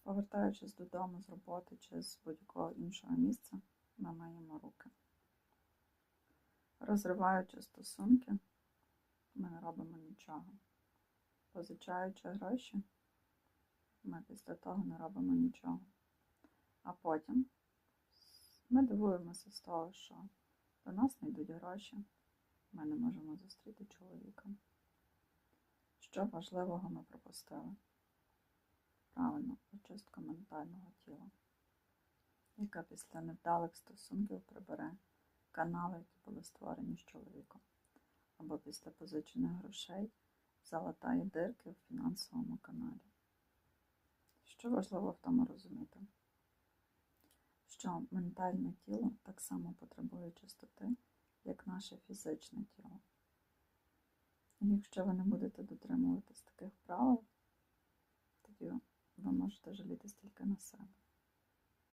Повертаючись додому з роботи чи з будь-якого іншого місця, ми миємо руки. Розриваючи стосунки, ми не робимо нічого. Позичаючи гроші, ми після того не робимо нічого. А потім ми дивуємося з того, що до нас не йдуть гроші, ми не можемо зустріти чоловіка. Що важливого ми пропустили? Правильно, очистка ментального тіла, яка після невдалих стосунків прибере канали, які були створені з чоловіком, або після позичених грошей залатає дирки в фінансовому каналі. Що важливо в тому розуміти? Що ментальне тіло так само потребує чистоти, як наше фізичне тіло. І якщо ви не будете дотримуватись таких правил, тоді ви можете жалітись тільки на себе.